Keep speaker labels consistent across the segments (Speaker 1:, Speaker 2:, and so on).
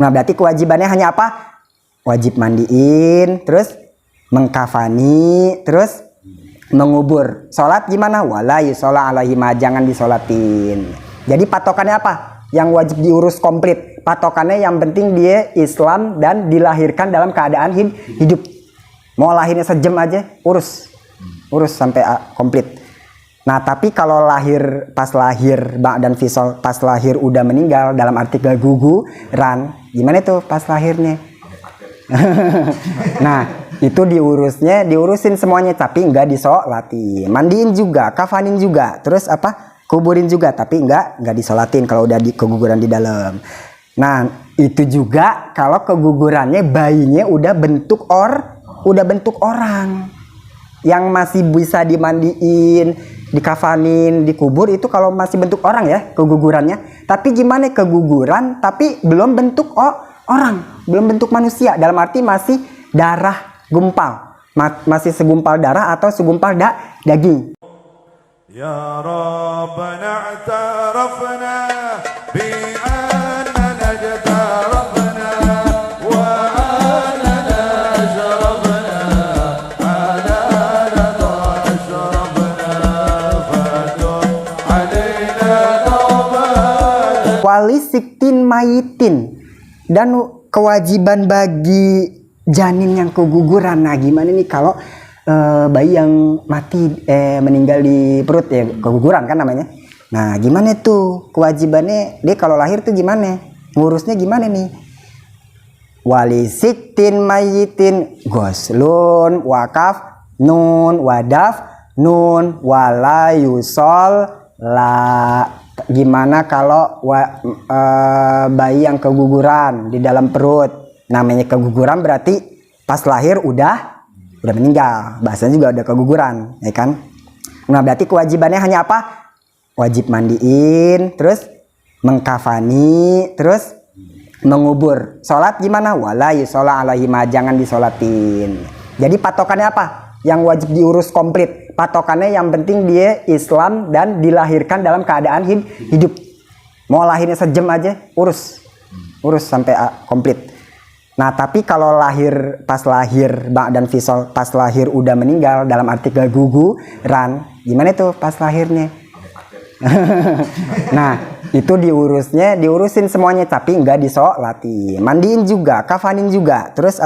Speaker 1: Nah berarti kewajibannya hanya apa? Wajib mandiin, terus mengkafani, terus mengubur. Sholat gimana? Wala yusola alaihi ma, jangan disolatin. Jadi patokannya apa? Yang wajib diurus komplit. Patokannya yang penting dia Islam dan dilahirkan dalam keadaan hidup. Mau lahirnya sejam aja, urus sampai komplit. Nah tapi kalau pas lahir dan visol pas lahir udah meninggal dalam arti keguguran, gimana tuh pas lahirnya? Nah itu diurusin semuanya tapi enggak disolatin, mandiin juga, kafanin juga, terus kuburin juga tapi enggak disolatin kalau udah keguguran di dalam. Nah itu juga kalau kegugurannya bayinya udah bentuk orang yang masih bisa dimandiin, dikafanin, dikubur, itu kalau masih bentuk orang ya kegugurannya. Tapi gimana keguguran tapi belum bentuk orang, belum bentuk manusia, dalam arti masih darah gumpal, masih segumpal darah atau segumpal daging. Ya Rabbana a'tarafna bi'annana jatarafna wa annana ashrafna ala lada ashrafna fadun alaina tawbana wali siktin mayitin, dan kewajiban bagi janin yang keguguran. Nah gimana nih kalau bayi yang mati meninggal di perut ya, keguguran kan namanya. Nah gimana tuh kewajibannya dia kalau lahir tuh gimana, ngurusnya gimana nih? Wali siktin mayitin goslun wakaf nun wadaf nun wala yusol la. Gimana kalau bayi yang keguguran di dalam perut? Namanya keguguran berarti pas lahir udah meninggal, bahasanya juga udah keguguran ya kan. Nah berarti kewajibannya hanya apa? Wajib mandiin, terus mengkafani, terus mengubur. Sholat gimana? Wala yusola alaihi ma, jangan disolatin. Jadi patokannya apa? Yang wajib diurus komplit. Patokannya yang penting dia Islam dan dilahirkan dalam keadaan hidup. Mau lahirnya sejam aja, urus sampai komplit. Nah tapi kalau pas lahir dan visol pas lahir udah meninggal dalam arti keguguran, gimana tuh pas lahirnya? Nah itu diurusin semuanya tapi enggak disolatin, mandiin juga, kafanin juga, terus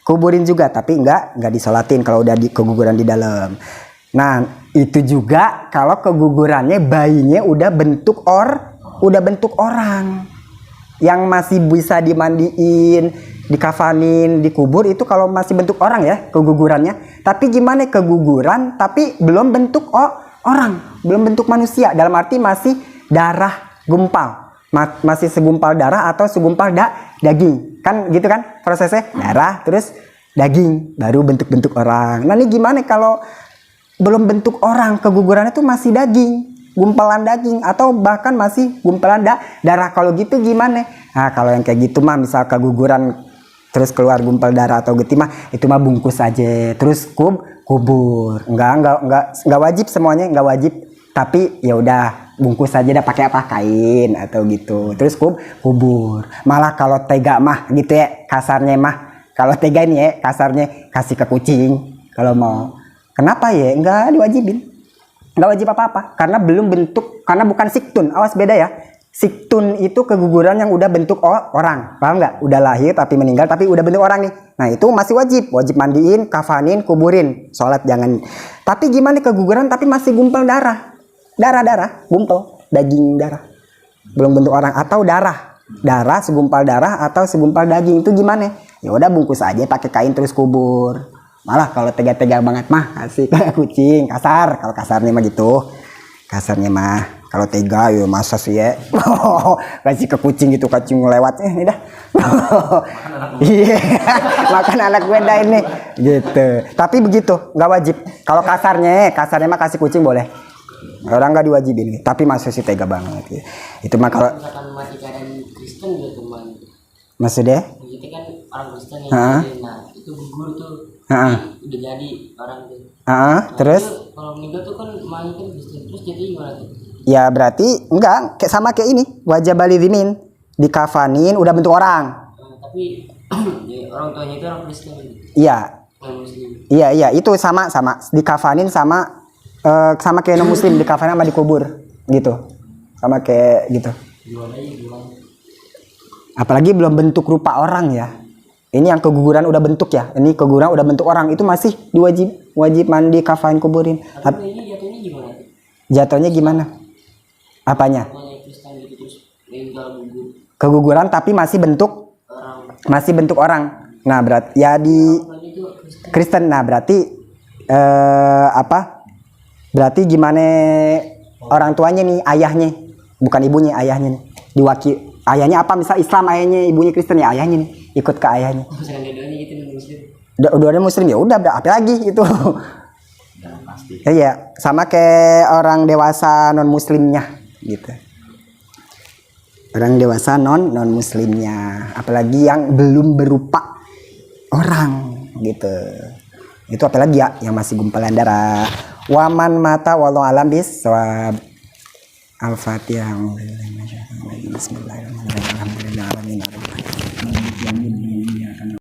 Speaker 1: kuburin juga tapi enggak disolatin kalau udah keguguran di dalam. Nah itu juga kalau kegugurannya bayinya udah bentuk orang yang masih bisa dimandiin, dikafanin, dikubur, itu kalau masih bentuk orang ya kegugurannya. Tapi gimana keguguran tapi belum bentuk orang, belum bentuk manusia, dalam arti masih darah gumpal, masih segumpal darah atau segumpal daging kan gitu kan prosesnya, darah terus daging baru bentuk-bentuk orang. Nah ini gimana kalau belum bentuk orang, kegugurannya itu masih daging, gumpalan daging atau bahkan masih gumpalan darah, kalau gitu gimana? Nah kalau yang kayak gitu mah misal keguguran terus keluar gumpal darah atau getih mah itu mah bungkus aja terus kubur. Enggak wajib semuanya, enggak wajib, tapi ya udah bungkus aja, dah pakai kain atau gitu terus kubur. Malah kalau tega mah gitu ya kasarnya mah, kalau tega ini ya kasarnya kasih ke kucing kalau mau. Kenapa ya enggak diwajibin, enggak wajib apa-apa karena belum bentuk, karena bukan siktun, awas beda ya. Siktun itu keguguran yang udah bentuk orang, paham nggak? Udah lahir tapi meninggal tapi udah bentuk orang nih. Nah itu masih wajib mandiin, kafanin, kuburin, sholat jangan. Tapi gimana keguguran tapi masih gumpal darah, gumpal daging darah, belum bentuk orang, atau darah segumpal darah atau segumpal daging, itu gimana? Ya udah bungkus aja pakai kain terus kubur. Malah kalau tega-tega banget mah kasih ke kucing, kasar kalau kasarnya mah gitu, kasarnya mah. Kalau tega ya masa sih ya kasih ke kucing gitu, kucing lewat ini dah iya makan anak gue dah ini gitu. Tapi begitu nggak wajib. Kalau kasarnya mah kasih kucing boleh, orang nggak diwajibin, tapi masih sih tega banget gitu. Itu mah kalau
Speaker 2: misalkan mati keadaan Kristen gitu teman,
Speaker 1: maksudnya
Speaker 2: kita kan orang Kristen ya, nah itu gugur tuh udah jadi orang tuh.
Speaker 1: Terus
Speaker 2: kalau meninggal tuh kan mayat kan Kristen, terus jadi gimana tuh?
Speaker 1: Ya berarti enggak, sama kayak ini, wajib balidimin, dikafanin udah bentuk orang.
Speaker 2: tapi ya, orang tuanya itu orang Kristen gitu.
Speaker 1: Iya.
Speaker 2: Non muslim.
Speaker 1: Iya itu sama dikafanin sama sama kayak non muslim, dikafanin sama dikubur gitu. Sama kayak gitu.
Speaker 2: Gimana?
Speaker 1: Apalagi belum bentuk rupa orang ya. Ini yang keguguran udah bentuk ya. Ini keguguran udah bentuk orang, itu masih wajib mandi, kafan, kuburin.
Speaker 2: Tapi ini jatuhnya gimana?
Speaker 1: Jatuhnya gimana? Apanya?
Speaker 2: Namanya Kristen gitu terus meninggal gugur
Speaker 1: Keguguran tapi masih bentuk orang. Nah, berarti ya di
Speaker 2: lagi itu Kristen.
Speaker 1: Kristen. Nah, berarti berarti gimana orang tuanya nih, ayahnya, bukan ibunya, ayahnya nih. Ayahnya apa? Misal Islam, ayahnya, ibunya Kristen, ya ayahnya nih ikut ke ayahnya.
Speaker 2: Misalkan dua-duanya gitu non muslim.
Speaker 1: Dua-duanya muslim, ya udah apa lagi itu.
Speaker 2: Udah pasti.
Speaker 1: Iya, sama kayak orang dewasa non muslimnya gitu. Orang dewasa non muslimnya, apalagi yang belum berupa orang gitu. Itu apalagi ya yang masih gumpalan darah. Waman mata walau alam bis sawab. Al-Fatihah. Bismillahirrahmanirrahim. Alhamdulillahirabbil alamin.